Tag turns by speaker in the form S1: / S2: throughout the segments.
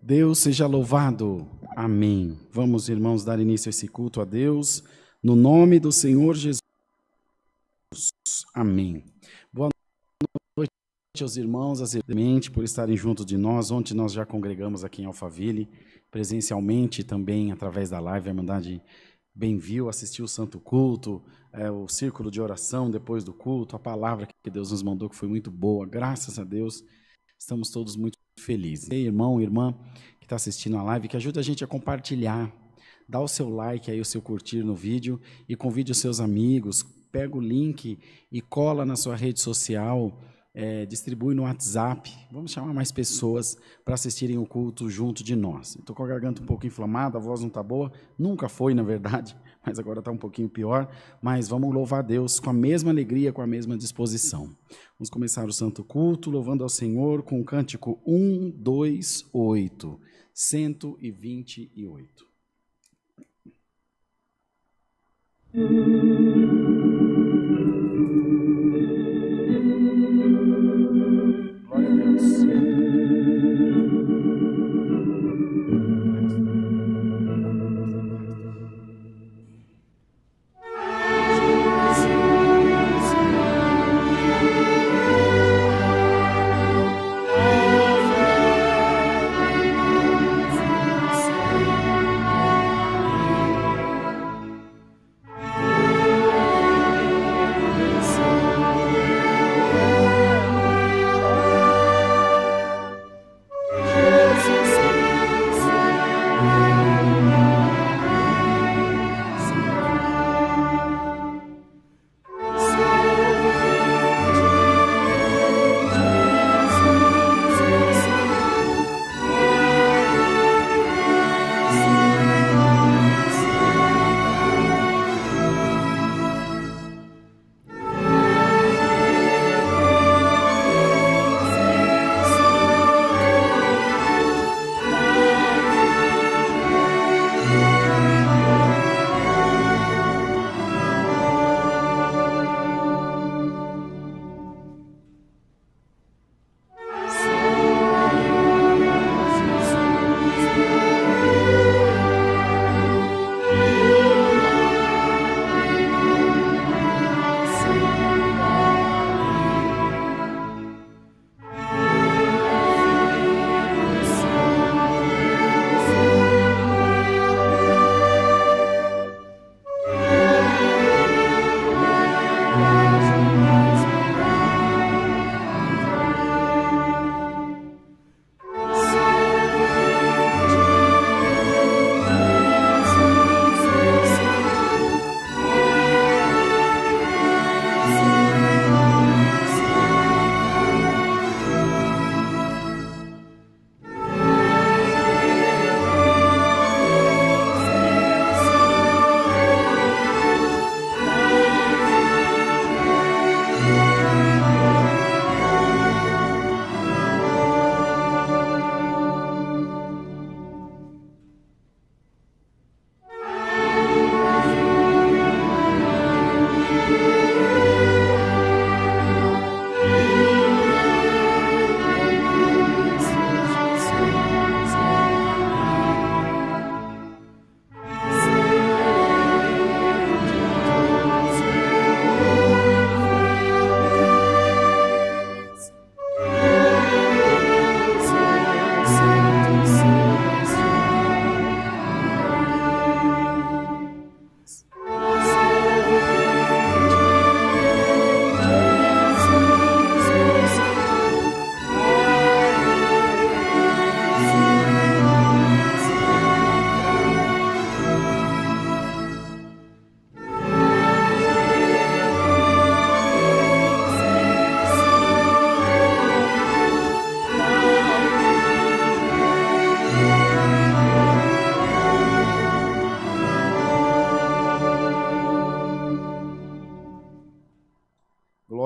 S1: Deus seja louvado. Amém. Vamos, irmãos, dar início a esse culto a Deus, no nome do Senhor Jesus. Amém. Boa noite aos irmãos, às irmãs, por estarem junto de nós. Ontem nós já congregamos aqui em Alphaville, presencialmente também, através da live. A Irmandade bem-viu, assistiu o Santo Culto, o círculo de oração depois do culto, a palavra que Deus nos mandou, que foi muito boa. Graças a Deus, estamos todos muito felizes. E irmão, irmã, que está assistindo a live, que ajuda a gente a compartilhar. Dá o seu like aí, o seu curtir no vídeo e convide os seus amigos. Pega o link e cola na sua rede social, distribui no WhatsApp. Vamos chamar mais pessoas para assistirem o culto junto de nós. Estou com a garganta um pouco inflamada, a voz não está boa. Nunca foi, na verdade, mas agora está um pouquinho pior. Mas vamos louvar a Deus com a mesma alegria, com a mesma disposição. Vamos começar o Santo Culto, louvando ao Senhor com o cântico 128, 128.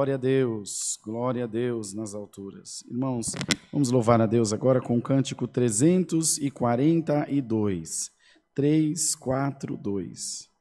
S1: Glória a Deus. Glória a Deus nas alturas. Irmãos, vamos louvar a Deus agora com o cântico 342. 342.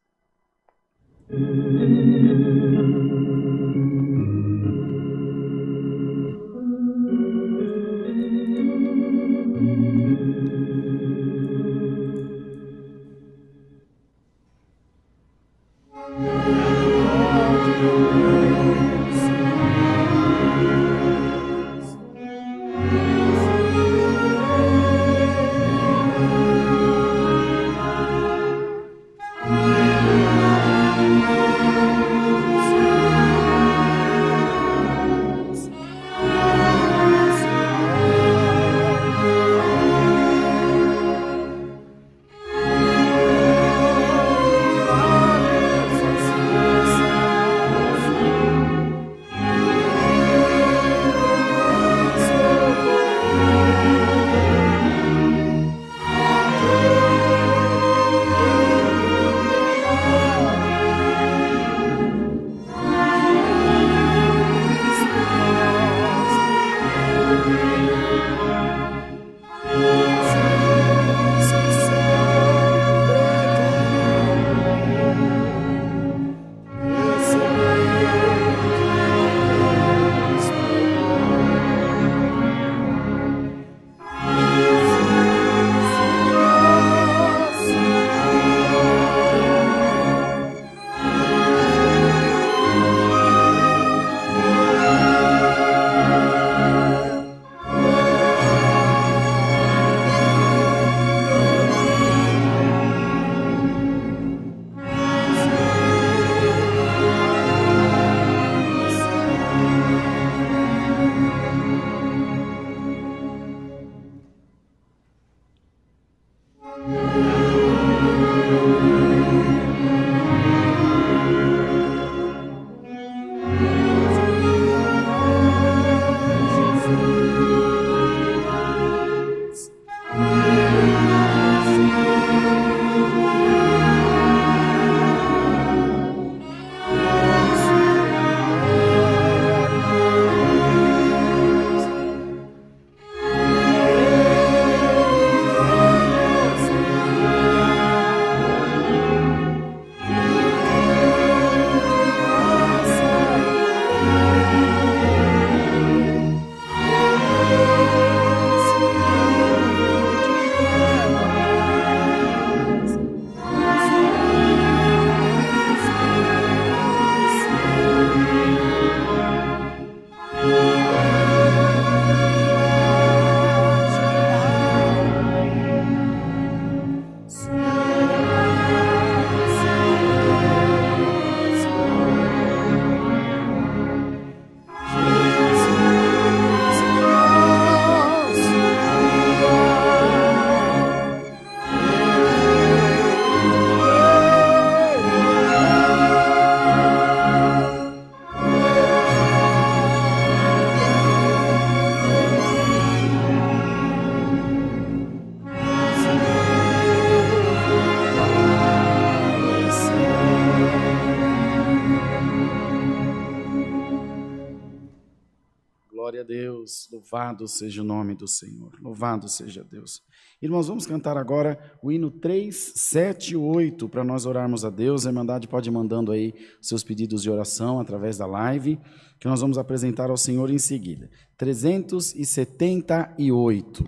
S1: Glória a Deus, louvado seja o nome do Senhor, louvado seja Deus. Irmãos, vamos cantar agora o hino 378 para nós orarmos a Deus. A Irmandade pode ir mandando aí seus pedidos de oração através da live, que nós vamos apresentar ao Senhor em seguida. 378.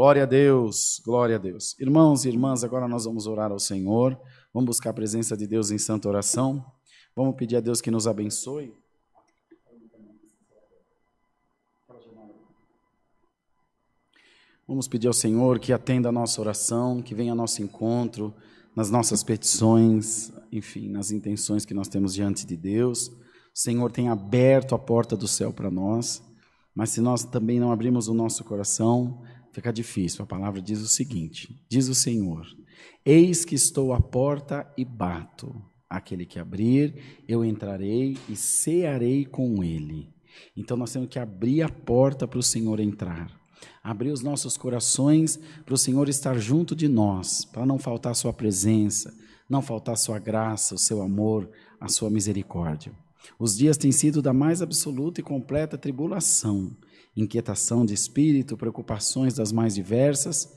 S1: Glória a Deus, glória a Deus. Irmãos e irmãs, agora nós vamos orar ao Senhor, vamos buscar a presença de Deus em santa oração, vamos pedir a Deus que nos abençoe. Vamos pedir ao Senhor que atenda a nossa oração, que venha ao nosso encontro, nas nossas petições, enfim, nas intenções que nós temos diante de Deus. O Senhor tem aberto a porta do céu para nós, mas se nós também não abrirmos o nosso coração, fica difícil. A palavra diz o seguinte, diz o Senhor: eis que estou à porta e bato. Aquele que abrir, eu entrarei e cearei com ele. Então nós temos que abrir a porta para o Senhor entrar. Abrir os nossos corações para o Senhor estar junto de nós, para não faltar a sua presença, não faltar a sua graça, o seu amor, a sua misericórdia. Os dias têm sido da mais absoluta e completa tribulação, inquietação de espírito, preocupações das mais diversas.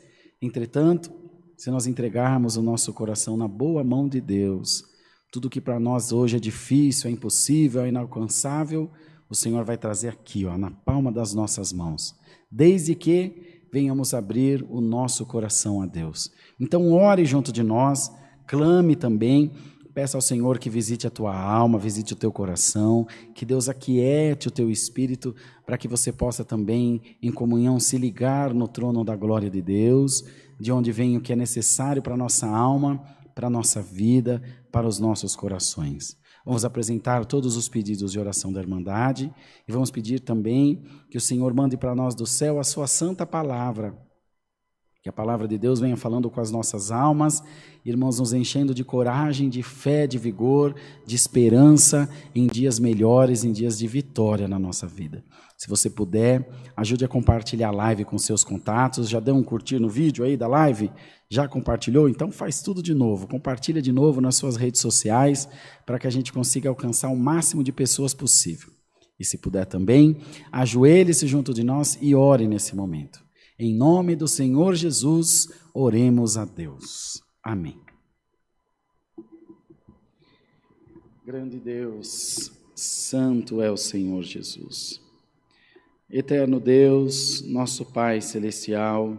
S1: Entretanto, se nós entregarmos o nosso coração na boa mão de Deus, tudo que para nós hoje é difícil, é impossível, é inalcançável, o Senhor vai trazer aqui, na palma das nossas mãos, desde que venhamos abrir o nosso coração a Deus. Então ore junto de nós, clame também, peça ao Senhor que visite a tua alma, visite o teu coração, que Deus aquiete o teu espírito, para que você possa também, em comunhão, se ligar no trono da glória de Deus, de onde vem o que é necessário para a nossa alma, para a nossa vida, para os nossos corações. Vamos apresentar todos os pedidos de oração da Irmandade e vamos pedir também que o Senhor mande para nós do céu a sua santa palavra, que a palavra de Deus venha falando com as nossas almas, irmãos, nos enchendo de coragem, de fé, de vigor, de esperança em dias melhores, em dias de vitória na nossa vida. Se você puder, ajude a compartilhar a live com seus contatos. Já deu um curtir no vídeo aí da live? Já compartilhou? Então faz tudo de novo. Compartilha de novo nas suas redes sociais para que a gente consiga alcançar o máximo de pessoas possível. E se puder também, ajoelhe-se junto de nós e ore nesse momento. Em nome do Senhor Jesus, oremos a Deus. Amém. Grande Deus, santo é o Senhor Jesus. Eterno Deus, nosso Pai celestial,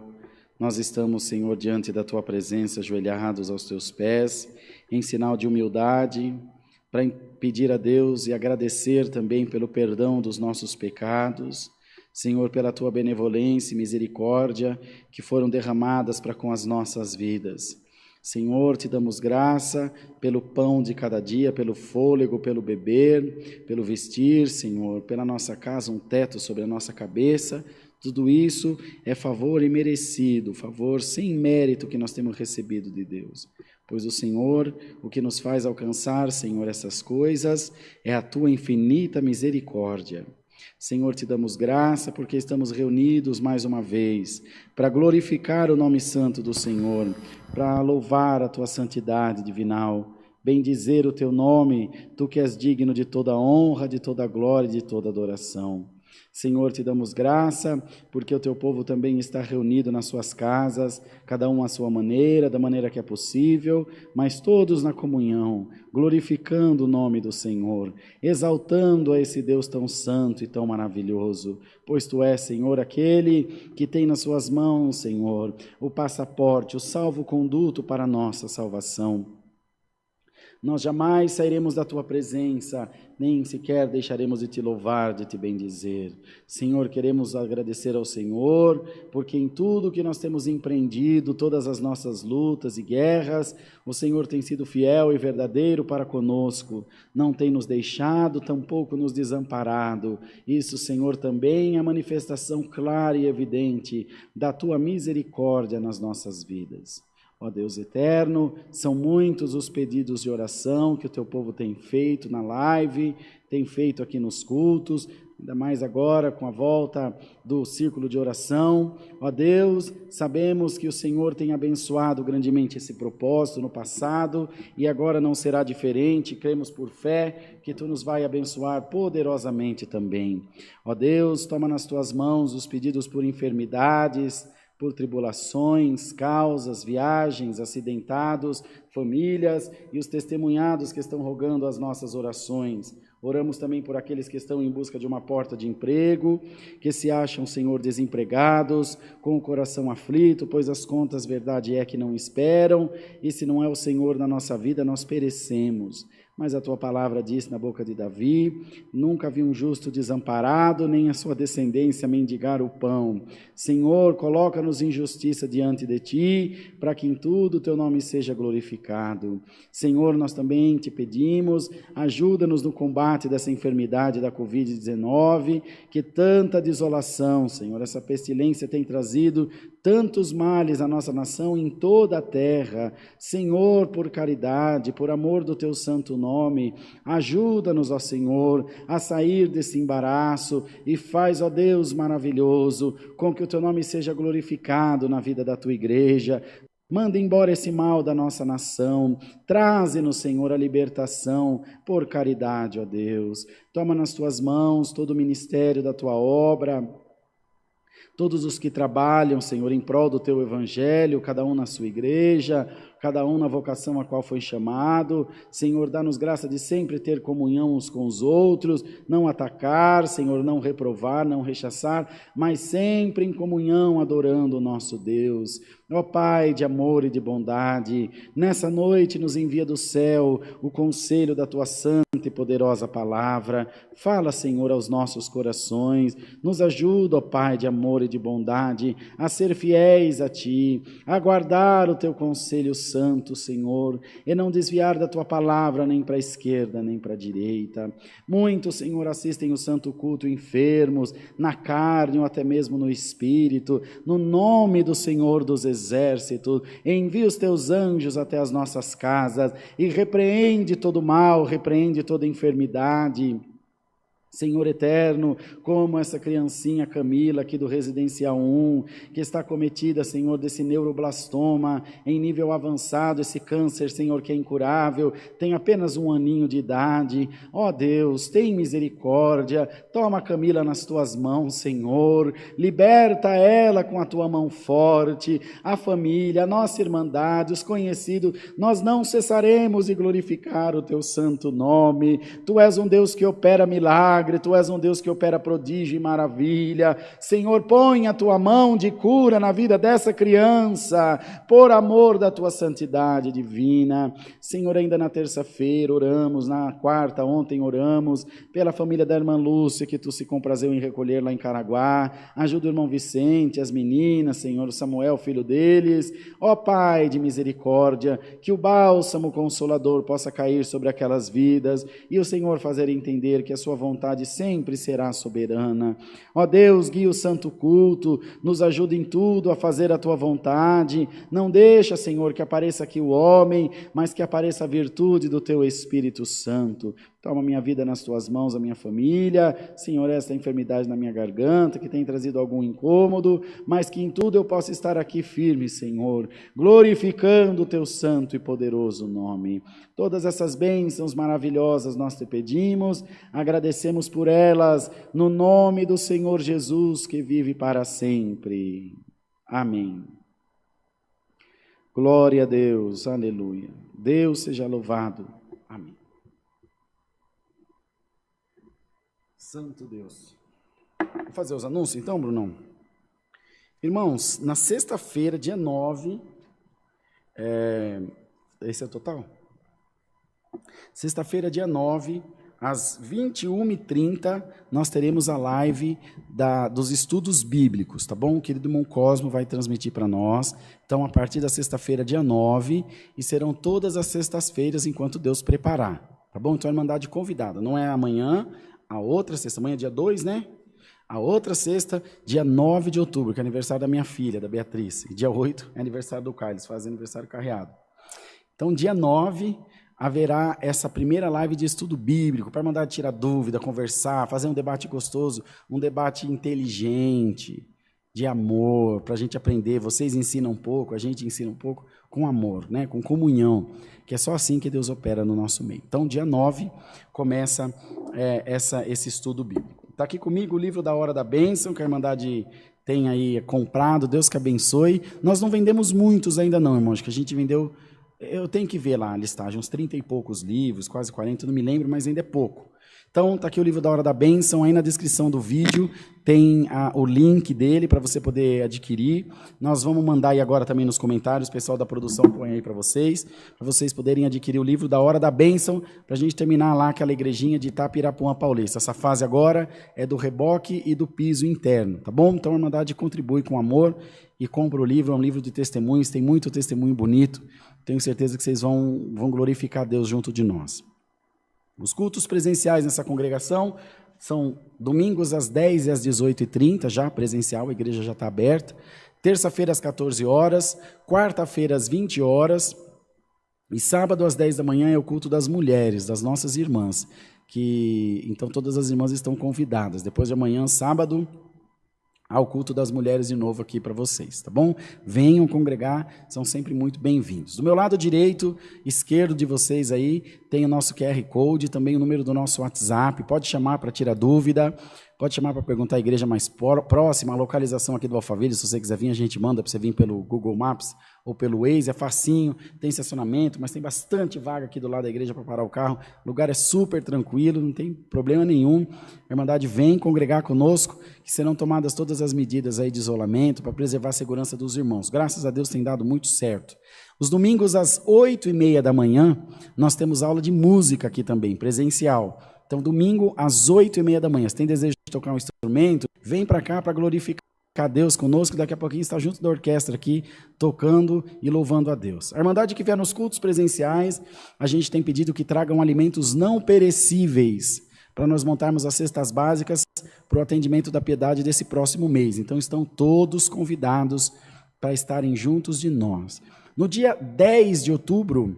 S1: nós estamos, Senhor, diante da Tua presença, ajoelhados aos Teus pés, em sinal de humildade, para pedir a Deus e agradecer também pelo perdão dos nossos pecados, Senhor, pela Tua benevolência e misericórdia que foram derramadas para com as nossas vidas. Senhor, te damos graça pelo pão de cada dia, pelo fôlego, pelo beber, pelo vestir, Senhor, pela nossa casa, um teto sobre a nossa cabeça. Tudo isso é favor imerecido, favor sem mérito que nós temos recebido de Deus. Pois o Senhor, o que nos faz alcançar, Senhor, essas coisas, é a Tua infinita misericórdia. Senhor, te damos graça porque estamos reunidos mais uma vez para glorificar o nome santo do Senhor, para louvar a Tua santidade divinal, bendizer o Teu nome, Tu que és digno de toda honra, de toda glória e de toda adoração. Senhor, te damos graça, porque o Teu povo também está reunido nas suas casas, cada um à sua maneira, da maneira que é possível, mas todos na comunhão, glorificando o nome do Senhor, exaltando a esse Deus tão santo e tão maravilhoso, pois Tu és, Senhor, aquele que tem nas suas mãos, Senhor, o passaporte, o salvo-conduto para a nossa salvação. Nós jamais sairemos da Tua presença, nem sequer deixaremos de Te louvar, de Te bendizer. Senhor, queremos agradecer ao Senhor, porque em tudo que nós temos empreendido, todas as nossas lutas e guerras, o Senhor tem sido fiel e verdadeiro para conosco, não tem nos deixado, tampouco nos desamparado. Isso, Senhor, também é a manifestação clara e evidente da Tua misericórdia nas nossas vidas. Ó Deus eterno, são muitos os pedidos de oração que o Teu povo tem feito na live, tem feito aqui nos cultos, ainda mais agora com a volta do círculo de oração. Ó Deus, sabemos que o Senhor tem abençoado grandemente esse propósito no passado e agora não será diferente, cremos por fé que Tu nos vai abençoar poderosamente também. Ó Deus, toma nas Tuas mãos os pedidos por enfermidades, por tribulações, causas, viagens, acidentados, famílias e os testemunhados que estão rogando as nossas orações. Oramos também por aqueles que estão em busca de uma porta de emprego, que se acham, Senhor, desempregados, com o coração aflito, pois as contas, verdade é que não esperam, e se não é o Senhor na nossa vida, nós perecemos. Mas a tua palavra diz na boca de Davi, nunca vi um justo desamparado, nem a sua descendência mendigar o pão. Senhor, coloca-nos em justiça diante de ti, para que em tudo o teu nome seja glorificado. Senhor, nós também te pedimos, ajuda-nos no combate dessa enfermidade da Covid-19, que tanta desolação, Senhor, essa pestilência tem trazido tantos males à nossa nação em toda a terra. Senhor, por caridade, por amor do teu santo nome, ajuda-nos, ó Senhor, a sair desse embaraço e faz, ó Deus maravilhoso, com que o teu nome seja glorificado na vida da tua igreja. Manda embora esse mal da nossa nação, traze-nos, Senhor, a libertação, por caridade, ó Deus. Toma nas tuas mãos todo o ministério da tua obra, todos os que trabalham, Senhor, em prol do teu evangelho, cada um na sua igreja, cada um na vocação a qual foi chamado. Senhor, dá-nos graça de sempre ter comunhão uns com os outros, não atacar, Senhor, não reprovar, não rechaçar, mas sempre em comunhão, adorando o nosso Deus. Ó Pai de amor e de bondade, nessa noite nos envia do céu o conselho da tua santa e poderosa palavra. Fala, Senhor, aos nossos corações, nos ajuda, ó Pai de amor e de bondade, a ser fiéis a ti, a guardar o teu conselho santo, Senhor, e não desviar da tua palavra nem para a esquerda, nem para a direita. Muitos, Senhor, assistem o santo culto enfermos, na carne ou até mesmo no espírito. No nome do Senhor dos exércitos, envia os teus anjos até as nossas casas e repreende todo mal, repreende toda enfermidade. Senhor eterno, como essa criancinha Camila aqui do Residencial 1, que está cometida, Senhor, desse neuroblastoma em nível avançado, esse câncer, Senhor, que é incurável, tem apenas 1 aninho de idade. Ó Deus, tem misericórdia, toma Camila nas tuas mãos, Senhor, liberta ela com a tua mão forte, a família, a nossa irmandade, os conhecidos, nós não cessaremos de glorificar o teu santo nome. Tu és um Deus que opera milagres, tu és um Deus que opera prodígio e maravilha. Senhor, põe a tua mão de cura na vida dessa criança, por amor da tua santidade divina. Senhor, ainda na terça-feira oramos, na quarta, ontem oramos, pela família da irmã Lúcia, que tu se comprazeu em recolher lá em Caraguá. Ajuda o irmão Vicente, as meninas, Senhor, o Samuel, filho deles. Ó Pai de misericórdia, que o bálsamo consolador possa cair sobre aquelas vidas e o Senhor fazer entender que a sua vontade sempre será soberana. Ó Deus, guia o santo culto, nos ajuda em tudo a fazer a tua vontade. Não deixa, Senhor, que apareça aqui o homem, mas que apareça a virtude do teu Espírito Santo. Toma minha vida nas tuas mãos, a minha família. Senhor, esta enfermidade na minha garganta, que tem trazido algum incômodo, mas que em tudo eu possa estar aqui firme, Senhor, glorificando o teu santo e poderoso nome. Todas essas bênçãos maravilhosas nós te pedimos, agradecemos por elas, no nome do Senhor Jesus, que vive para sempre. Amém. Glória a Deus, aleluia. Deus seja louvado. Amém. Santo Deus. Vou fazer os anúncios então, Brunão? Irmãos, na sexta-feira, dia 9, esse é o total? Sexta-feira, dia 9, às 21h30, nós teremos a live dos estudos bíblicos, tá bom? O querido irmão Cosmo vai transmitir para nós. Então, a partir da sexta-feira, dia 9, e serão todas as sextas-feiras enquanto Deus preparar, tá bom? Então, é mandado de convidado, não é amanhã, a outra sexta, amanhã é dia 2, né? A outra sexta, dia 9 de outubro, que é aniversário da minha filha, da Beatriz. E dia 8 é aniversário do Caio, eles fazem aniversário carreado. Então, dia 9, haverá essa primeira live de estudo bíblico, para mandar tirar dúvida, conversar, fazer um debate gostoso, um debate inteligente, de amor, para a gente aprender. Vocês ensinam um pouco, a gente ensina um pouco, com amor, né? Com comunhão, que é só assim que Deus opera no nosso meio. Então, dia 9, começa esse estudo bíblico. Está aqui comigo o livro da Hora da Bênção, que a Irmandade tem aí comprado, Deus que abençoe. Nós não vendemos muitos ainda não, irmãos, que a gente vendeu, eu tenho que ver lá a listagem, uns 30 e poucos livros, quase 40, não me lembro, mas ainda é pouco. Então, está aqui o livro da Hora da Bênção, aí na descrição do vídeo tem o link dele para você poder adquirir. Nós vamos mandar aí agora também nos comentários, o pessoal da produção põe aí para vocês poderem adquirir o livro da Hora da Bênção, para a gente terminar lá aquela igrejinha de Itapirapuã Paulista. Essa fase agora é do reboque e do piso interno, tá bom? Então a Irmandade contribui com amor e compra o livro, é um livro de testemunhos, tem muito testemunho bonito, tenho certeza que vocês vão glorificar Deus junto de nós. Os cultos presenciais nessa congregação são domingos às 10 e às 18h30, já presencial, a igreja já está aberta. Terça-feira às 14 horas, quarta-feira às 20 horas e sábado às 10 da manhã é o culto das mulheres, das nossas irmãs. Então todas as irmãs estão convidadas. Depois de amanhã, sábado, ao culto das mulheres de novo aqui para vocês, tá bom? Venham congregar, são sempre muito bem-vindos. Do meu lado direito, esquerdo de vocês aí, tem o nosso QR Code, também o número do nosso WhatsApp, pode chamar para tirar dúvida, pode chamar para perguntar a igreja mais próxima, a localização aqui do Alphaville, se você quiser vir, a gente manda para você vir pelo Google Maps ou pelo Waze, é facinho, tem estacionamento, mas tem bastante vaga aqui do lado da igreja para parar o carro, o lugar é super tranquilo, não tem problema nenhum, a Irmandade vem congregar conosco, que serão tomadas todas as medidas aí de isolamento para preservar a segurança dos irmãos. Graças a Deus tem dado muito certo. Os domingos às 8h30 da manhã, nós temos aula de música aqui também, presencial. Então, domingo às 8h30 da manhã, se tem desejo de tocar um instrumento, vem para cá para glorificar a Deus conosco, daqui a pouquinho está junto da orquestra aqui, tocando e louvando a Deus. A Irmandade que vier nos cultos presenciais, a gente tem pedido que tragam alimentos não perecíveis, para nós montarmos as cestas básicas para o atendimento da piedade desse próximo mês. Então, estão todos convidados para estarem juntos de nós. No dia 10 de outubro,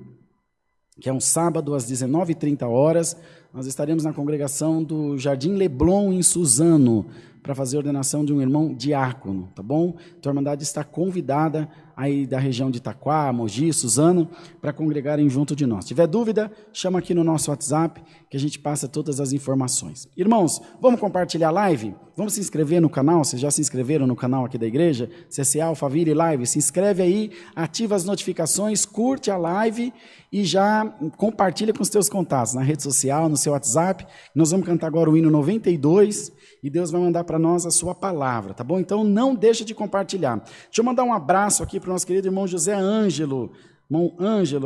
S1: que é um sábado, às 19h30, nós estaremos na congregação do Jardim Leblon, em Suzano, para fazer a ordenação de um irmão diácono, tá bom? Então a Irmandade está convidada aí da região de Itaquá, Mogi, Suzano, para congregarem junto de nós. Se tiver dúvida, chama aqui no nosso WhatsApp, que a gente passa todas as informações. Irmãos, vamos compartilhar a live? Vamos se inscrever no canal? Vocês já se inscreveram no canal aqui da igreja? CCA, Alphaville Live, se inscreve aí, ativa as notificações, curte a live e já compartilha com os teus contatos, na rede social, no seu WhatsApp. Nós vamos cantar agora o hino 92 e Deus vai mandar para nós a sua palavra, tá bom? Então não deixa de compartilhar. Deixa eu mandar um abraço aqui para o nosso querido irmão José Ângelo,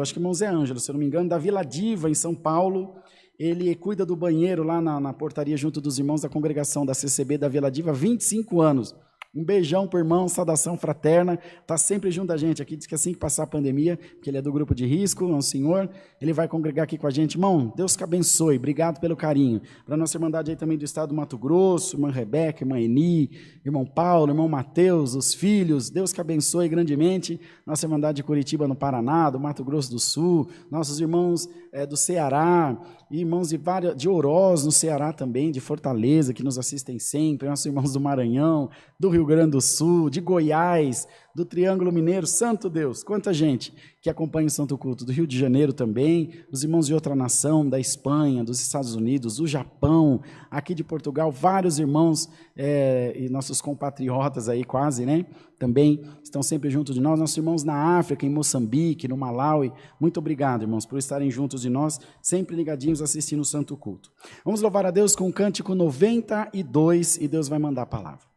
S1: acho que irmão Zé Ângelo, se eu não me engano, da Vila Diva, em São Paulo. Ele cuida do banheiro lá na portaria junto dos irmãos da congregação da CCB da Vila Diva há 25 anos. Um beijão pro irmão, saudação fraterna, está sempre junto da gente aqui, diz que assim que passar a pandemia, porque ele é do grupo de risco, é um senhor, ele vai congregar aqui com a gente. Irmão, Deus te abençoe, obrigado pelo carinho. Para a nossa Irmandade aí também do estado do Mato Grosso, irmã Rebeca, irmã Eni, irmão Paulo, irmão Mateus, os filhos, Deus te abençoe grandemente. Nossa Irmandade de Curitiba no Paraná, do Mato Grosso do Sul, nossos irmãos do Ceará, e irmãos de Oroz no Ceará também, de Fortaleza, que nos assistem sempre, nossos irmãos do Maranhão, do Rio Grande do Sul, de Goiás, do Triângulo Mineiro, santo Deus, quanta gente que acompanha o Santo Culto, do Rio de Janeiro também, os irmãos de outra nação, da Espanha, dos Estados Unidos, do Japão, aqui de Portugal, vários irmãos e nossos compatriotas aí quase, né, também estão sempre juntos de nós, nossos irmãos na África, em Moçambique, no Malaui, muito obrigado, irmãos, por estarem juntos de nós, sempre ligadinhos assistindo o Santo Culto. Vamos louvar a Deus com o cântico 92 e Deus vai mandar a palavra.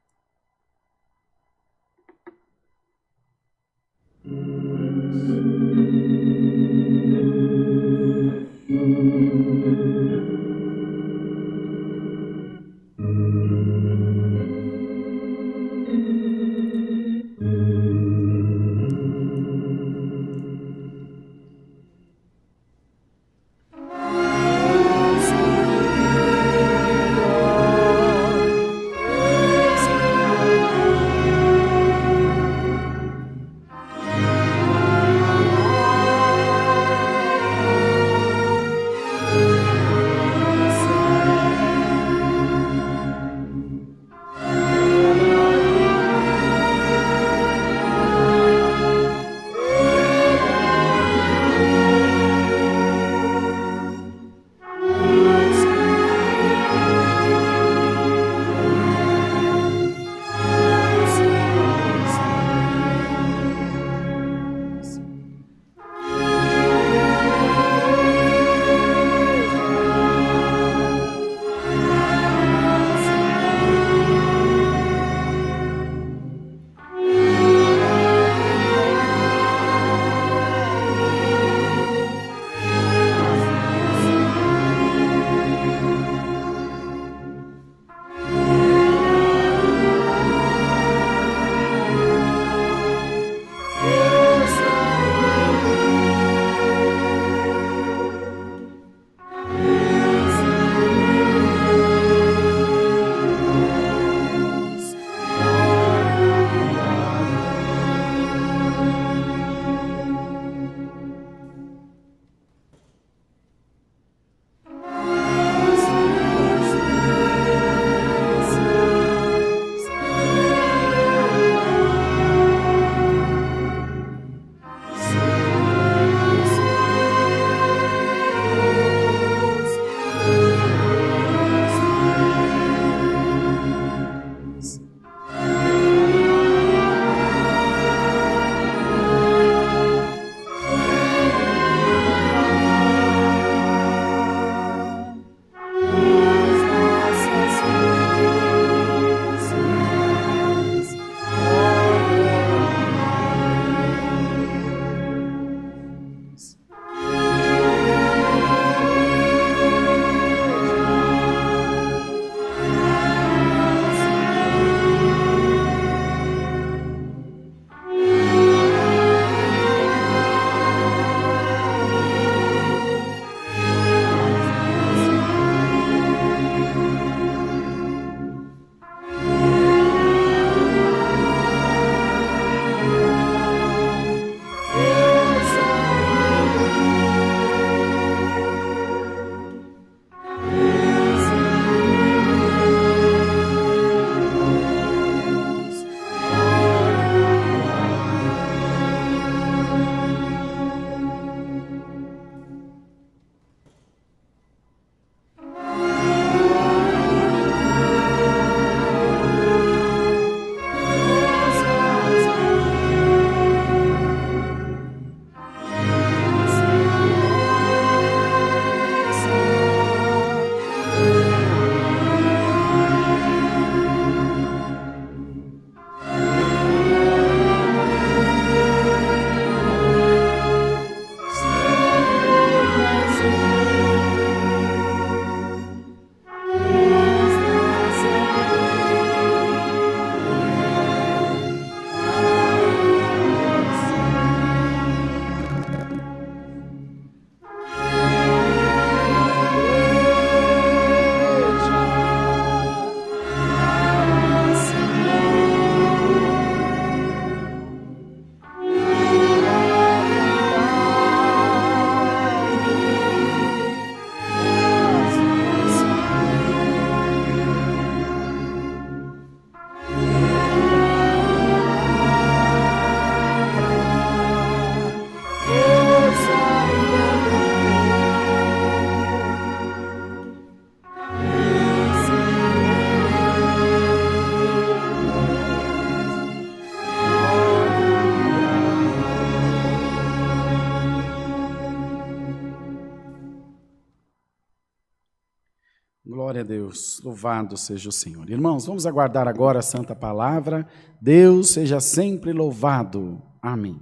S1: a Deus, louvado seja o Senhor. Irmãos, vamos aguardar agora a santa palavra. Deus seja sempre louvado. Amém.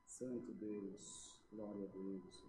S1: Santo Deus, glória a Deus.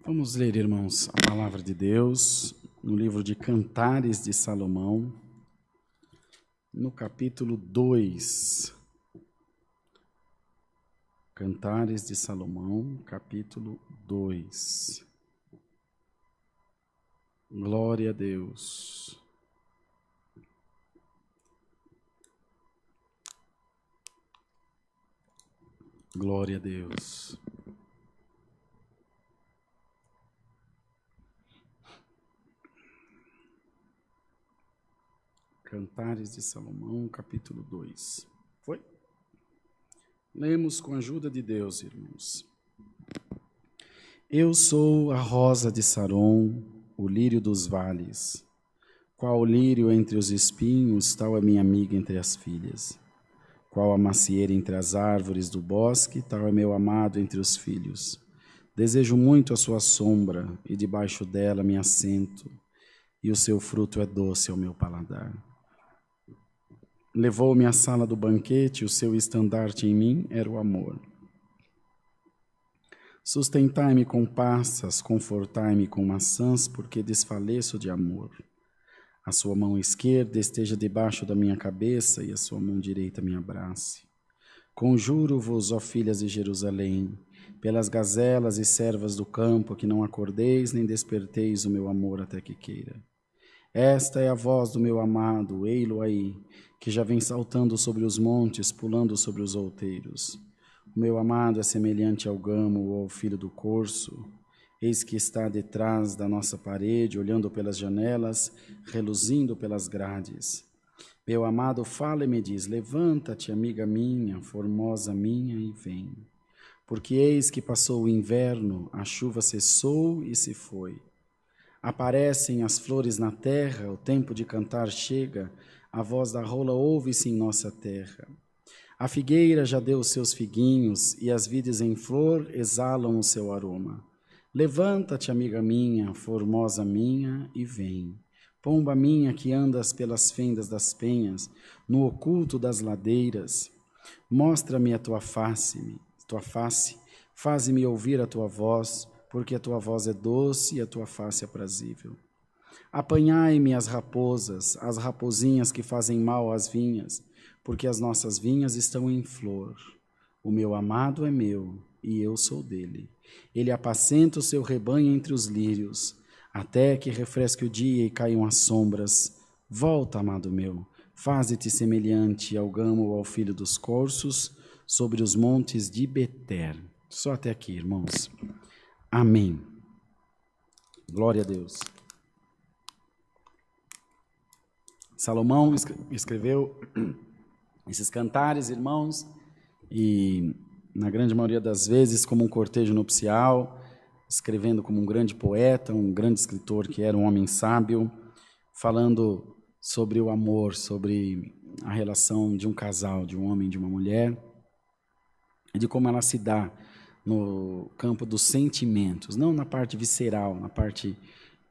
S1: Vamos ler, irmãos, a palavra de Deus no livro de Cantares de Salomão, no capítulo 2. Cantares de Salomão, capítulo 2. Glória a Deus. Glória a Deus. Cantares de Salomão, capítulo 2. Foi? Lemos com a ajuda de Deus, irmãos. Eu sou a rosa de Saron, o lírio dos vales. Qual o lírio entre os espinhos, tal é minha amiga entre as filhas. Qual a macieira entre as árvores do bosque, tal é meu amado entre os filhos. Desejo muito a sua sombra, e debaixo dela me assento, e o seu fruto é doce ao meu paladar. Levou-me à sala do banquete, o seu estandarte em mim era o amor. Sustentai-me com passas, confortai-me com maçãs, porque desfaleço de amor. A sua mão esquerda esteja debaixo da minha cabeça, e a sua mão direita me abrace. Conjuro-vos, ó filhas de Jerusalém, pelas gazelas e servas do campo, que não acordeis nem desperteis o meu amor até que queira. Esta é a voz do meu amado, ei-lo aí, que já vem saltando sobre os montes, pulando sobre os outeiros. O meu amado é semelhante ao gamo ou ao filho do corso. Eis que está detrás da nossa parede, olhando pelas janelas, reluzindo pelas grades. Meu amado fala e me diz, levanta-te, amiga minha, formosa minha, e vem. Porque eis que passou o inverno, a chuva cessou e se foi. Aparecem as flores na terra, o tempo de cantar chega, a voz da rola ouve-se em nossa terra. A figueira já deu os seus figuinhos, e as vides em flor exalam o seu aroma. Levanta-te, amiga minha, formosa minha, e vem. Pomba minha que andas pelas fendas das penhas, no oculto das ladeiras, mostra-me a tua face, faze-me ouvir a tua voz, porque a tua voz é doce e a tua face é aprazível. Apanhai-me as raposas, as raposinhas que fazem mal às vinhas, porque as nossas vinhas estão em flor. O meu amado é meu, e eu sou dele. Ele apacenta o seu rebanho entre os lírios, até que refresque o dia e caiam as sombras. Volta, amado meu, faze-te semelhante ao gamo ou ao filho dos corços, sobre os montes de Beter. Só até aqui, irmãos. Amém. Glória a Deus. Salomão escreveu esses cantares, irmãos, e na grande maioria das vezes como um cortejo nupcial, escrevendo como um grande poeta, um grande escritor que era um homem sábio, falando sobre o amor, sobre a relação de um casal, de um homem e de uma mulher, e de como ela se dá no campo dos sentimentos, não na parte visceral, na parte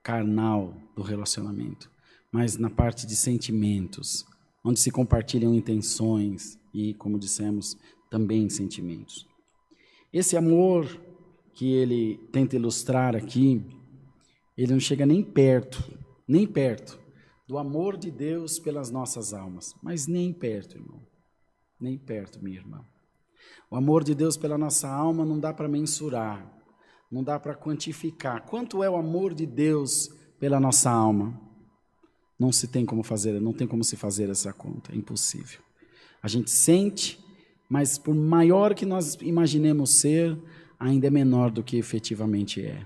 S1: carnal do relacionamento, mas na parte de sentimentos, onde se compartilham intenções e, como dissemos, também sentimentos. Esse amor que ele tenta ilustrar aqui, ele não chega nem perto do amor de Deus pelas nossas almas, mas nem perto, irmão, nem perto, minha irmã. O amor de Deus pela nossa alma não dá para mensurar, não dá para quantificar. Quanto é o amor de Deus pela nossa alma? Não tem como se fazer essa conta, é impossível. A gente sente, mas por maior que nós imaginemos ser, ainda é menor do que efetivamente é.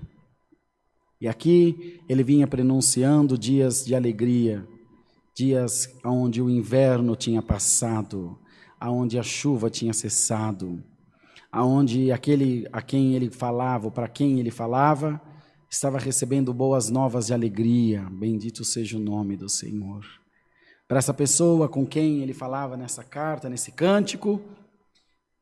S1: E aqui ele vinha prenunciando dias de alegria, dias onde o inverno tinha passado, onde a chuva tinha cessado, onde aquele a quem ele falava, para quem ele falava, estava recebendo boas novas de alegria. Bendito seja o nome do Senhor. Para essa pessoa com quem ele falava nessa carta, nesse cântico,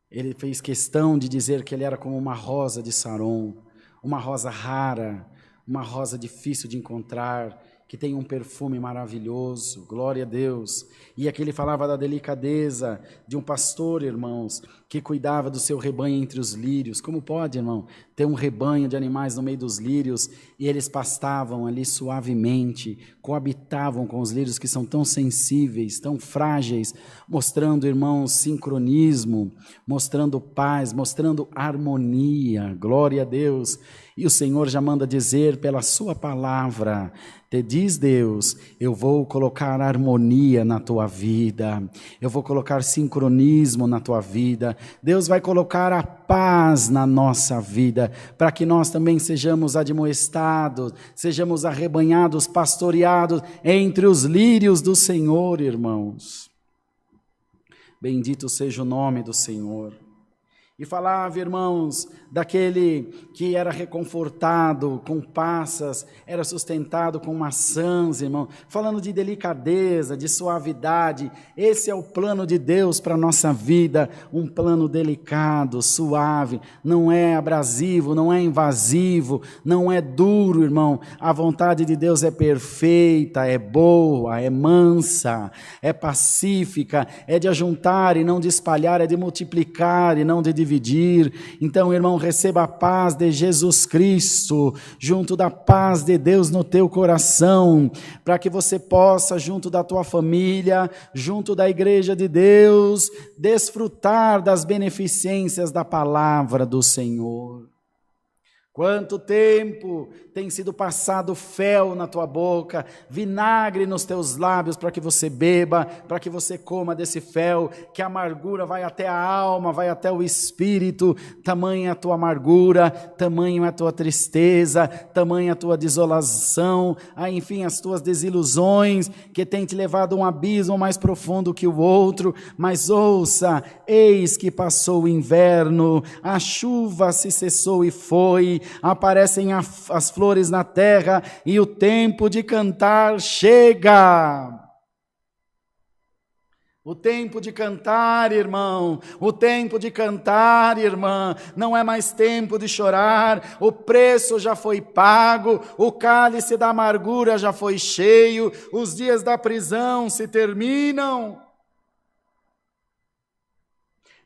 S1: ele fez questão de dizer que ele era como uma rosa de Saron, uma rosa rara, uma rosa difícil de encontrar, que tem um perfume maravilhoso, glória a Deus. E aqui ele falava da delicadeza de um pastor, irmãos, que cuidava do seu rebanho entre os lírios. Como pode, irmão, ter um rebanho de animais no meio dos lírios e eles pastavam ali suavemente, coabitavam com os lírios que são tão sensíveis, tão frágeis, mostrando, irmãos, sincronismo, mostrando paz, mostrando harmonia, glória a Deus. E o Senhor já manda dizer pela sua palavra, te diz Deus, eu vou colocar harmonia na tua vida, eu vou colocar sincronismo na tua vida, Deus vai colocar a paz na nossa vida, para que nós também sejamos admoestados, sejamos arrebanhados, pastoreados entre os lírios do Senhor, irmãos. Bendito seja o nome do Senhor. E falava, irmãos, daquele que era reconfortado com passas, era sustentado com maçãs, irmão, falando de delicadeza, de suavidade. Esse é o plano de Deus para a nossa vida, um plano delicado, suave, não é abrasivo, não é invasivo, não é duro, irmão. A vontade de Deus é perfeita, é boa, é mansa, é pacífica, é de ajuntar e não de espalhar, é de multiplicar e não de dividir. Então, irmão, receba a paz de Jesus Cristo, junto da paz de Deus no teu coração, para que você possa, junto da tua família, junto da igreja de Deus, desfrutar das beneficências da palavra do Senhor. Quanto tempo tem sido passado fel na tua boca, vinagre nos teus lábios para que você beba, para que você coma desse fel, que a amargura vai até a alma, vai até o espírito, tamanha a tua amargura, tamanho a tua tristeza, tamanha a tua desolação, enfim, as tuas desilusões, que tem te levado a um abismo mais profundo que o outro. Mas ouça, eis que passou o inverno, a chuva se cessou e foi, aparecem as flores na terra e o tempo de cantar chega. O tempo de cantar, irmão, o tempo de cantar, irmã, não é mais tempo de chorar, o preço já foi pago, o cálice da amargura já foi cheio, os dias da prisão se terminam.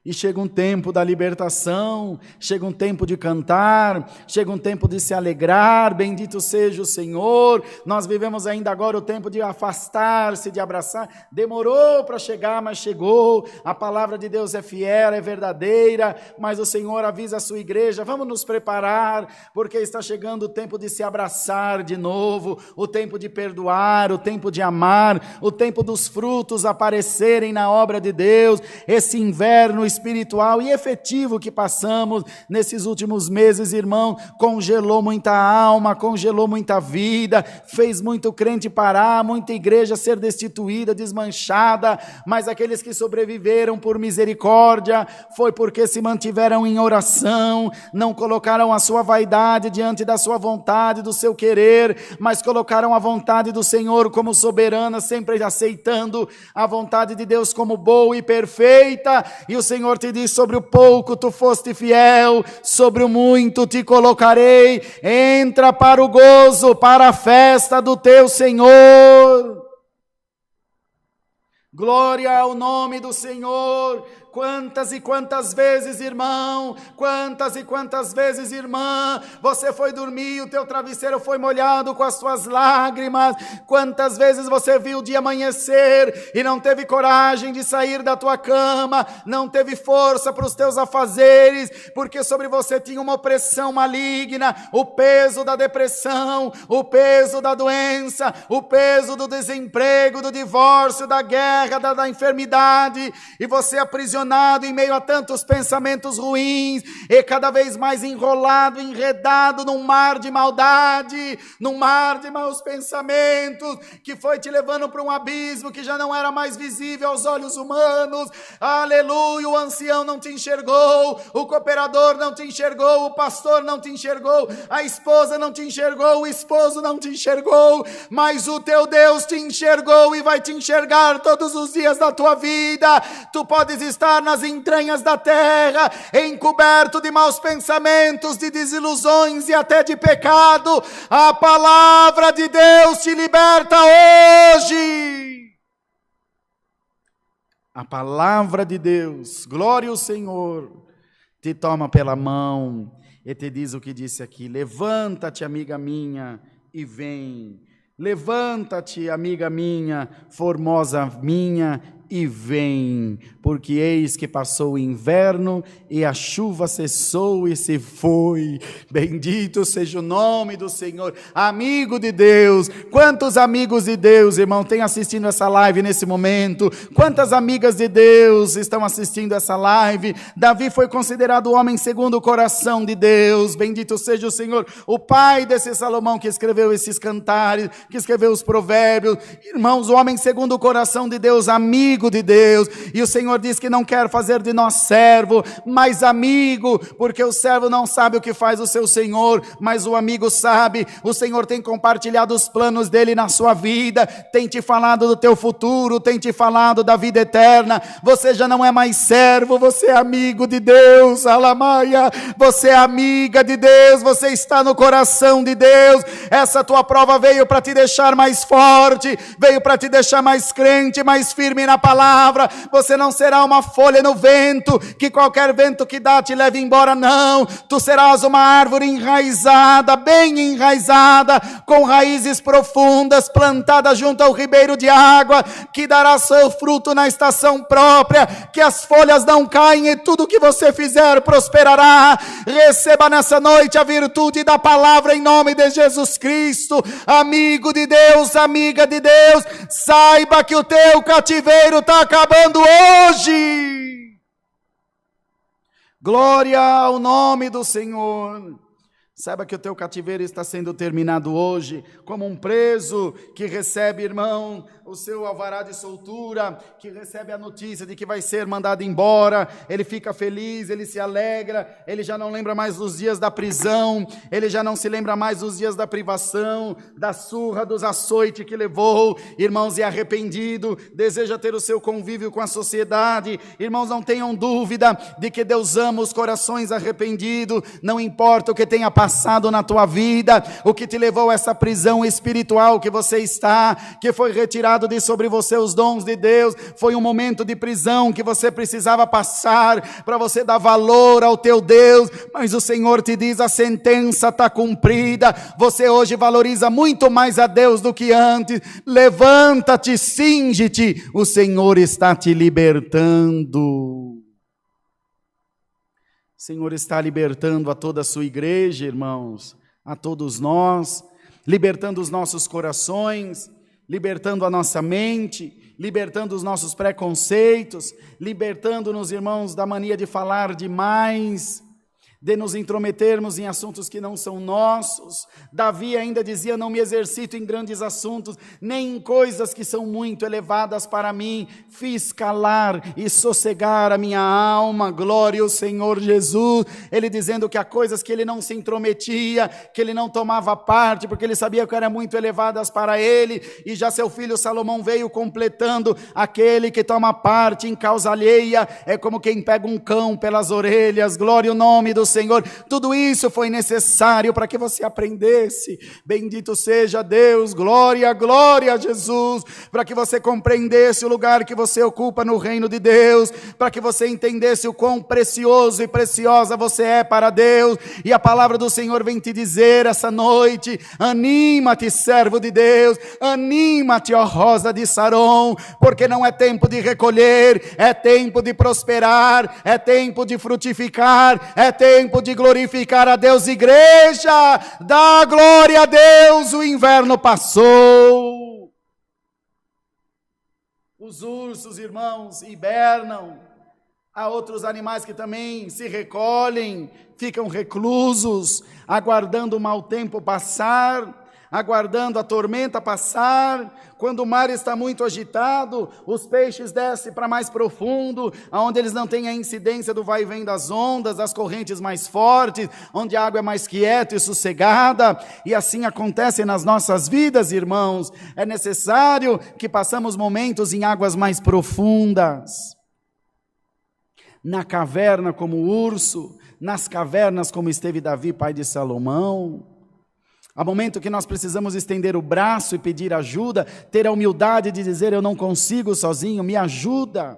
S1: E chega um tempo da libertação, chega um tempo de cantar, chega um tempo de se alegrar, bendito seja o Senhor. Nós vivemos ainda agora o tempo de afastar-se, de abraçar, demorou para chegar, mas chegou. A palavra de Deus é fiel, é verdadeira, mas o Senhor avisa a sua igreja, vamos nos preparar, porque está chegando o tempo de se abraçar de novo, o tempo de perdoar, o tempo de amar, o tempo dos frutos aparecerem na obra de Deus. Esse inverno espiritual e efetivo que passamos nesses últimos meses, irmão, congelou muita alma, congelou muita vida, fez muito crente parar, muita igreja ser destituída, desmanchada, mas aqueles que sobreviveram por misericórdia, foi porque se mantiveram em oração, não colocaram a sua vaidade diante da sua vontade, do seu querer, mas colocaram a vontade do Senhor como soberana, sempre aceitando a vontade de Deus como boa e perfeita. E o Senhor te diz, sobre o pouco tu foste fiel, sobre o muito te colocarei, entra para o gozo, para a festa do teu Senhor. Glória ao nome do Senhor, Quantas e quantas vezes, irmão, quantas e quantas vezes, irmã, você foi dormir e o teu travesseiro foi molhado com as suas lágrimas. Quantas vezes você viu o dia amanhecer e não teve coragem de sair da tua cama, não teve força para os teus afazeres, porque sobre você tinha uma opressão maligna, o peso da depressão, o peso da doença, o peso do desemprego, do divórcio, da guerra, da enfermidade, e você aprisionado em meio a tantos pensamentos ruins, e cada vez mais enrolado, enredado num mar de maldade, num mar de maus pensamentos, que foi te levando para um abismo que já não era mais visível aos olhos humanos. Aleluia, o ancião não te enxergou, o cooperador não te enxergou, o pastor não te enxergou, a esposa não te enxergou, o esposo não te enxergou, mas o teu Deus te enxergou e vai te enxergar todos os dias da tua vida. Tu podes estar nas entranhas da terra, encoberto de maus pensamentos, de desilusões e até de pecado. A palavra de Deus te liberta hoje. A palavra de Deus, glória ao Senhor, te toma pela mão e te diz o que disse aqui: levanta-te, amiga minha, e vem. Levanta-te, amiga minha, formosa minha, e vem, porque eis que passou o inverno e a chuva cessou e se foi. Bendito seja o nome do Senhor. Amigo de Deus, quantos amigos de Deus, irmão, tem assistindo essa live nesse momento? Quantas amigas de Deus estão assistindo essa live? Davi foi considerado o homem segundo o coração de Deus. Bendito seja o Senhor, o pai desse Salomão que escreveu esses cantares, que escreveu os provérbios. Irmãos, o homem segundo o coração de Deus, amigo de Deus, e o Senhor diz que não quer fazer de nós servo, mas amigo, porque o servo não sabe o que faz o seu Senhor, mas o amigo sabe. O Senhor tem compartilhado os planos dele na sua vida, tem te falado do teu futuro, tem te falado da vida eterna. Você já não é mais servo, você é amigo de Deus, alamaia, você é amiga de Deus, você está no coração de Deus. Essa tua prova veio para te deixar mais forte, veio para te deixar mais crente, mais firme na palavra. Você não será uma folha no vento, que qualquer vento que dá te leve embora, não. Tu serás uma árvore enraizada, bem enraizada, com raízes profundas, plantada junto ao ribeiro de água, que dará seu fruto na estação própria, que as folhas não caem e tudo que você fizer prosperará. Receba nessa noite a virtude da palavra em nome de Jesus Cristo. Amigo de Deus, amiga de Deus, saiba que o teu cativeiro está acabando hoje. Glória ao nome do Senhor. Saiba que o teu cativeiro está sendo terminado hoje, como um preso que recebe, irmão, o seu alvará de soltura, que recebe a notícia de que vai ser mandado embora. Ele fica feliz, ele se alegra, ele já não lembra mais dos dias da prisão, ele já não se lembra mais dos dias da privação, da surra, dos açoites que levou. Irmãos, e arrependido, deseja ter o seu convívio com a sociedade. Irmãos, não tenham dúvida de que Deus ama os corações arrependidos, não importa o que tenha passado na tua vida, o que te levou a essa prisão espiritual que você está, que foi retirado de sobre você os dons de Deus, foi um momento de prisão que você precisava passar, para você dar valor ao teu Deus, mas o Senhor te diz: a sentença está cumprida. Você hoje valoriza muito mais a Deus do que antes. Levanta-te, cinge-te, o Senhor está te libertando. O Senhor está libertando a toda a sua igreja, irmãos, a todos nós, libertando os nossos corações, libertando a nossa mente, libertando os nossos preconceitos, libertando-nos, irmãos, da mania de falar demais, de nos intrometermos em assuntos que não são nossos. Davi ainda dizia: não me exercito em grandes assuntos, nem em coisas que são muito elevadas para mim. Fiz calar e sossegar a minha alma. Glória ao Senhor Jesus. Ele dizendo que há coisas que ele não se intrometia, que ele não tomava parte, porque ele sabia que eram muito elevadas para ele. E já seu filho Salomão veio completando: aquele que toma parte em causa alheia é como quem pega um cão pelas orelhas. Glória ao nome do Senhor. Tudo isso foi necessário para que você aprendesse. Bendito seja Deus, glória, glória a Jesus, para que você compreendesse o lugar que você ocupa no reino de Deus, para que você entendesse o quão precioso e preciosa você é para Deus. E a palavra do Senhor vem te dizer essa noite: anima-te, servo de Deus, anima-te, ó rosa de Saron, porque não é tempo de recolher, é tempo de prosperar, é tempo de frutificar, é tempo de glorificar a Deus. Igreja, dá glória a Deus, o inverno passou. Os ursos, irmãos, hibernam. Há outros animais que também se recolhem, ficam reclusos, aguardando o mau tempo passar, aguardando a tormenta passar. Quando o mar está muito agitado, os peixes descem para mais profundo, onde eles não têm a incidência do vai e vem das ondas, das correntes mais fortes, onde a água é mais quieta e sossegada. E assim acontece nas nossas vidas, irmãos. É necessário que passamos momentos em águas mais profundas. Na caverna como o urso, nas cavernas como esteve Davi, pai de Salomão. Há momento que nós precisamos estender o braço e pedir ajuda, ter a humildade de dizer: eu não consigo sozinho, me ajuda.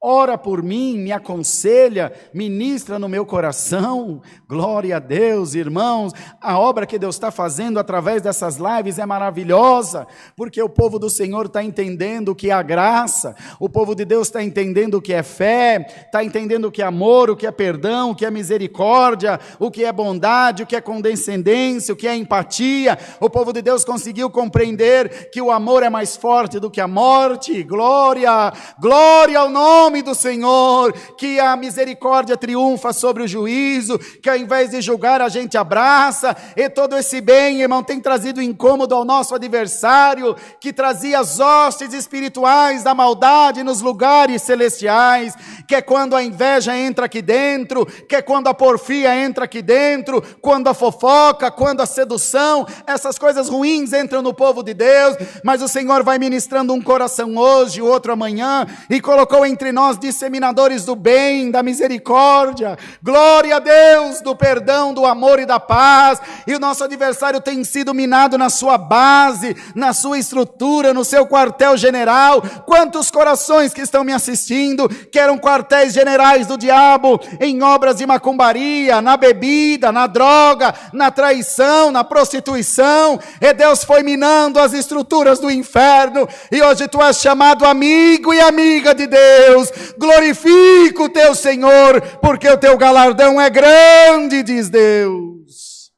S1: Ora por mim, me aconselha, ministra no meu coração. Glória a Deus, irmãos. A obra que Deus está fazendo através dessas lives é maravilhosa, porque o povo do Senhor está entendendo o que é a graça, o povo de Deus está entendendo o que é fé, está entendendo o que é amor, o que é perdão, o que é misericórdia, o que é bondade, o que é condescendência, o que é empatia. O povo de Deus conseguiu compreender que o amor é mais forte do que a morte. Glória, glória ao nome do Senhor, que a misericórdia triunfa sobre o juízo, que ao invés de julgar a gente abraça. E todo esse bem, irmão, tem trazido incômodo ao nosso adversário, que trazia as hostes espirituais da maldade nos lugares celestiais, que é quando a inveja entra aqui dentro, que é quando a porfia entra aqui dentro, quando a fofoca, quando a sedução, essas coisas ruins entram no povo de Deus. Mas o Senhor vai ministrando um coração hoje, o outro amanhã, e colocou entre nós disseminadores do bem, da misericórdia, glória a Deus, do perdão, do amor e da paz. E o nosso adversário tem sido minado na sua base, na sua estrutura, no seu quartel general. Quantos corações que estão me assistindo, que eram quartéis generais do diabo, em obras de macumbaria, na bebida, na droga, na traição, na prostituição, e Deus foi minando as estruturas do inferno, e hoje tu és chamado amigo e amiga de Deus. Glorifica o teu Senhor, porque o teu galardão é grande, diz Deus.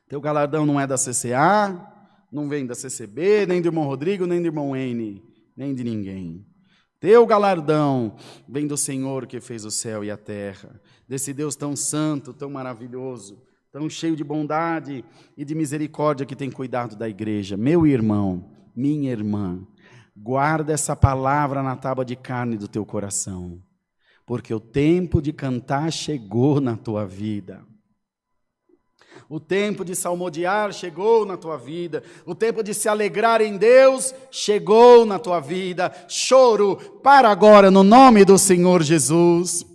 S1: Teu galardão não é da CCA, não vem da CCB, nem do irmão Rodrigo, nem do irmão N, nem de ninguém. Teu galardão vem do Senhor que fez o céu e a terra, desse Deus tão santo, tão maravilhoso, tão cheio de bondade e de misericórdia, que tem cuidado da igreja. Meu irmão, minha irmã, guarda essa palavra na tábua de carne do teu coração, porque o tempo de cantar chegou na tua vida. O tempo de salmodiar chegou na tua vida. O tempo de se alegrar em Deus chegou na tua vida. Choro, para agora no nome do Senhor Jesus.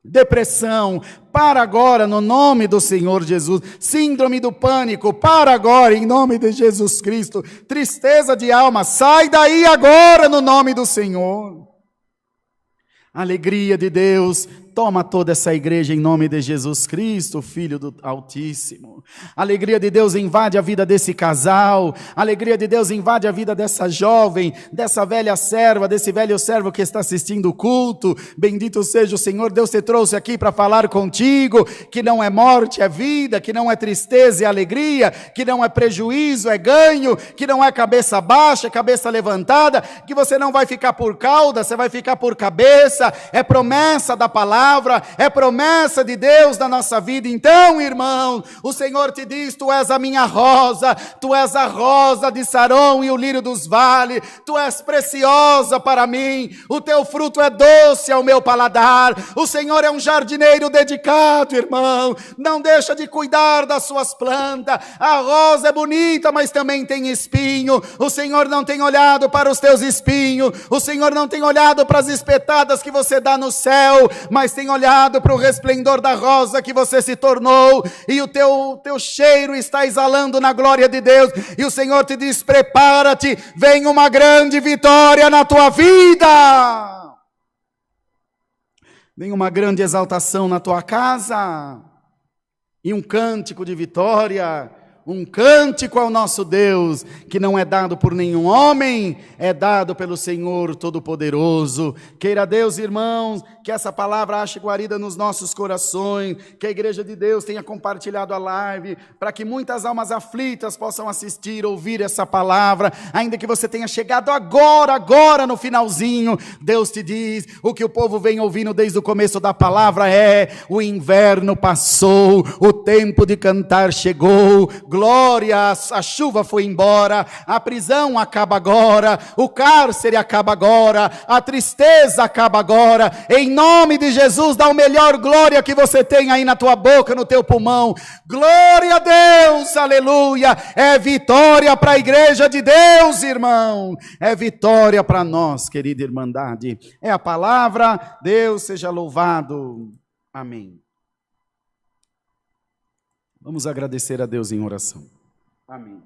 S1: Depressão, para agora no nome do Senhor Jesus. Síndrome do pânico, para agora em nome de Jesus Cristo. Tristeza de alma, sai daí agora no nome do Senhor. Alegria de Deus, toma toda essa igreja em nome de Jesus Cristo, Filho do Altíssimo. Alegria de Deus invade a vida desse casal. Alegria de Deus invade a vida dessa jovem, dessa velha serva, desse velho servo que está assistindo o culto. Bendito seja o Senhor. Deus te trouxe aqui para falar contigo que não é morte, é vida, que não é tristeza, é alegria, que não é prejuízo, é ganho, que não é cabeça baixa, é cabeça levantada, que você não vai ficar por cauda, você vai ficar por cabeça. É promessa da palavra, é promessa de Deus na nossa vida. Então, irmão, o Senhor te diz: tu és a minha rosa, tu és a rosa de Saron e o lírio dos vales, tu és preciosa para mim, o teu fruto é doce ao meu paladar. O Senhor é um jardineiro dedicado, irmão, não deixa de cuidar das suas plantas. A rosa é bonita, mas também tem espinho. O Senhor não tem olhado para os teus espinhos, o Senhor não tem olhado para as espetadas que você dá no céu, mas mas tem olhado para o resplendor da rosa que você se tornou, e o teu cheiro está exalando na glória de Deus, e o Senhor te diz: prepara-te, vem uma grande vitória na tua vida, vem uma grande exaltação na tua casa, e um cântico de vitória, um cântico ao nosso Deus, que não é dado por nenhum homem, é dado pelo Senhor Todo-Poderoso. Queira Deus, irmãos, que essa palavra ache guarida nos nossos corações, que a Igreja de Deus tenha compartilhado a live, para que muitas almas aflitas possam assistir, ouvir essa palavra, ainda que você tenha chegado agora no finalzinho. Deus te diz, o que o povo vem ouvindo desde o começo da palavra é: o inverno passou, o tempo de cantar chegou, glória, a chuva foi embora, a prisão acaba agora, o cárcere acaba agora, a tristeza acaba agora. Em nome de Jesus, dá o melhor glória que você tem aí na tua boca, no teu pulmão. Glória a Deus, aleluia. É vitória para a igreja de Deus, irmão. É vitória para nós, querida irmandade. É a palavra. Deus seja louvado. Amém. Vamos agradecer a Deus em oração. Amém.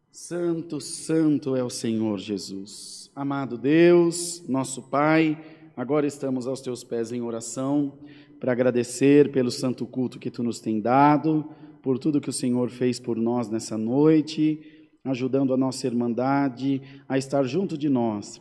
S1: Santo, santo é o Senhor Jesus. Amado Deus, nosso Pai, agora estamos aos teus pés em oração para agradecer pelo santo culto que tu nos tem dado, por tudo que o Senhor fez por nós nessa noite, ajudando a nossa irmandade a estar junto de nós,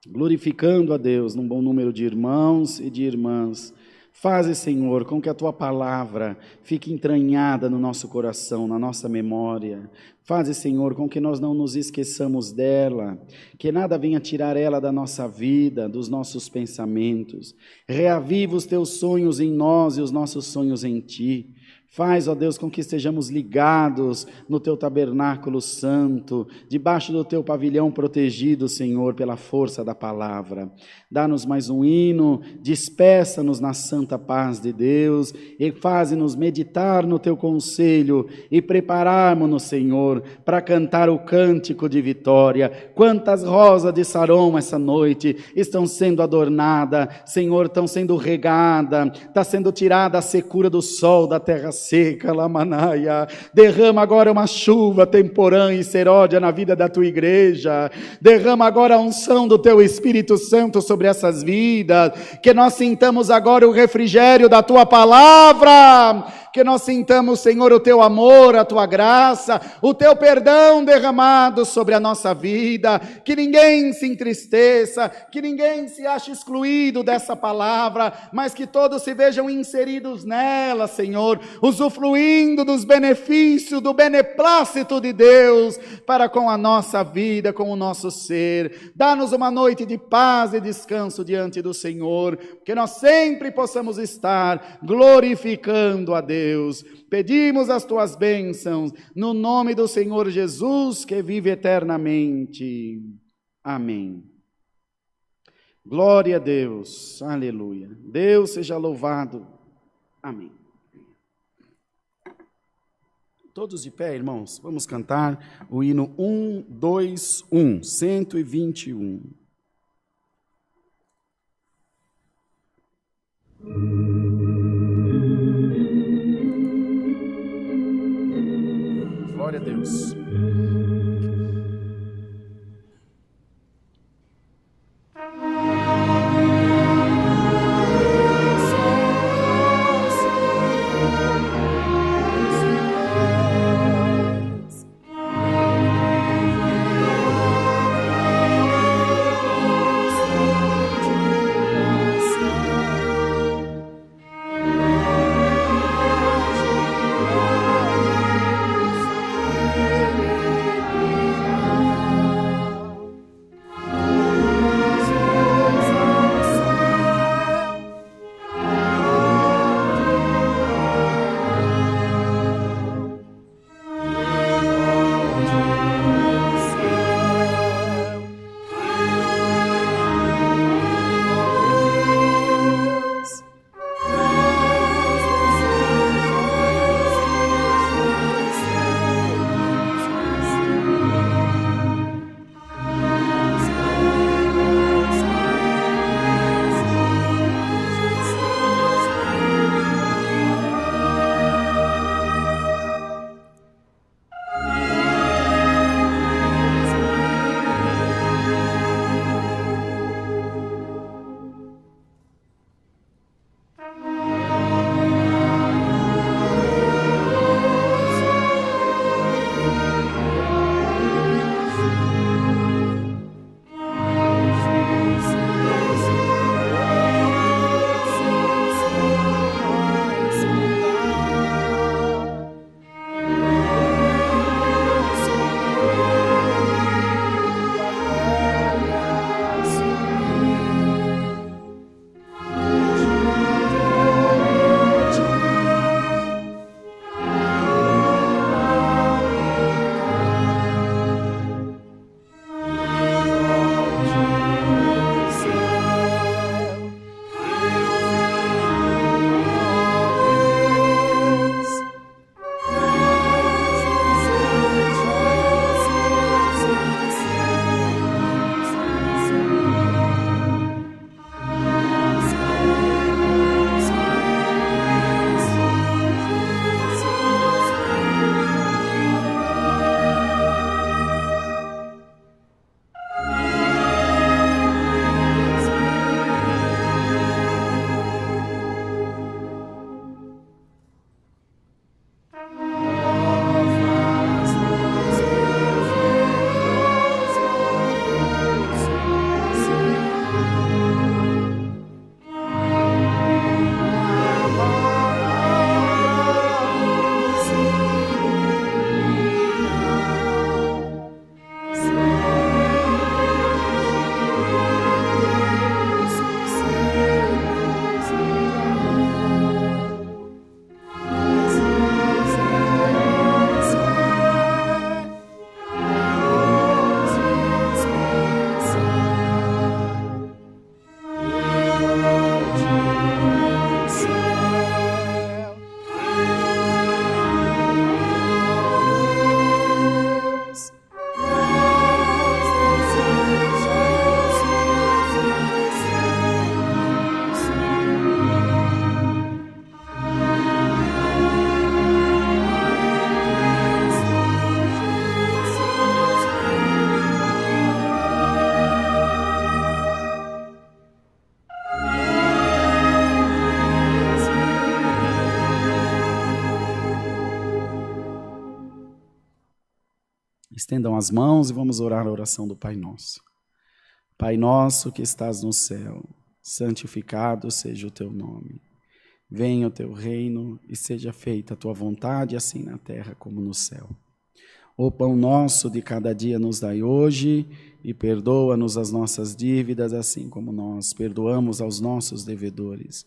S1: glorificando a Deus num bom número de irmãos e de irmãs. Faze, Senhor, com que a Tua palavra fique entranhada no nosso coração, na nossa memória. Faze, Senhor, com que nós não nos esqueçamos dela, que nada venha tirar ela da nossa vida, dos nossos pensamentos. Reaviva os Teus sonhos em nós e os nossos sonhos em Ti. Faz, ó Deus, com que estejamos ligados no Teu tabernáculo santo, debaixo do Teu pavilhão protegido, Senhor, pela força da palavra. Dá-nos mais um hino, despeça-nos na santa paz de Deus e faze-nos meditar no Teu conselho e prepararmos-nos, Senhor, para cantar o cântico de vitória. Quantas rosas de Saron essa noite estão sendo adornadas, Senhor, estão sendo regadas, está sendo tirada a secura do sol da terra seca, Lamanaia. Derrama agora uma chuva temporã e seródia na vida da tua igreja. Derrama agora a unção do teu Espírito Santo sobre essas vidas. Que nós sintamos agora o refrigério da tua palavra. Que nós sintamos, Senhor, o teu amor, a tua graça, o teu perdão derramado sobre a nossa vida. Que ninguém se entristeça, que ninguém se ache excluído dessa palavra, mas que todos se vejam inseridos nela, Senhor, usufruindo dos benefícios, do beneplácito de Deus para com a nossa vida, com o nosso ser. Dá-nos uma noite de paz e descanso diante do Senhor, que nós sempre possamos estar glorificando a Deus. Pedimos as tuas bênçãos no nome do Senhor Jesus, que vive eternamente. Amém. Glória a Deus. Aleluia. Deus seja louvado. Amém. Todos de pé, irmãos, vamos cantar o hino 121, 121. Glória a Deus. Estendam as mãos e vamos orar a oração do Pai Nosso. Pai nosso que estás no céu, santificado seja o teu nome. Venha o teu reino e seja feita a tua vontade, assim na terra como no céu. O pão nosso de cada dia nos dai hoje e perdoa-nos as nossas dívidas, assim como nós perdoamos aos nossos devedores.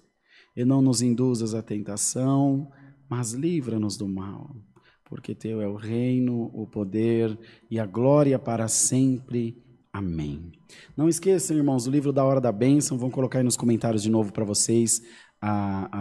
S1: E não nos induzas à tentação, mas livra-nos do mal. Porque teu é o reino, o poder e a glória para sempre. Amém. Não esqueçam, irmãos, o livro da Hora da Bênção, vão colocar aí nos comentários de novo para vocês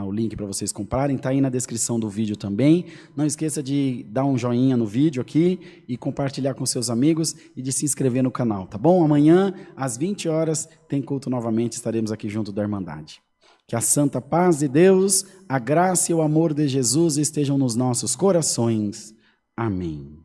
S1: o link para vocês comprarem, está aí na descrição do vídeo também. Não esqueça de dar um joinha no vídeo aqui e compartilhar com seus amigos e de se inscrever no canal, tá bom? Amanhã, às 20 horas, tem culto novamente, estaremos aqui junto da Irmandade. Que a santa paz de Deus, a graça e o amor de Jesus estejam nos nossos corações. Amém.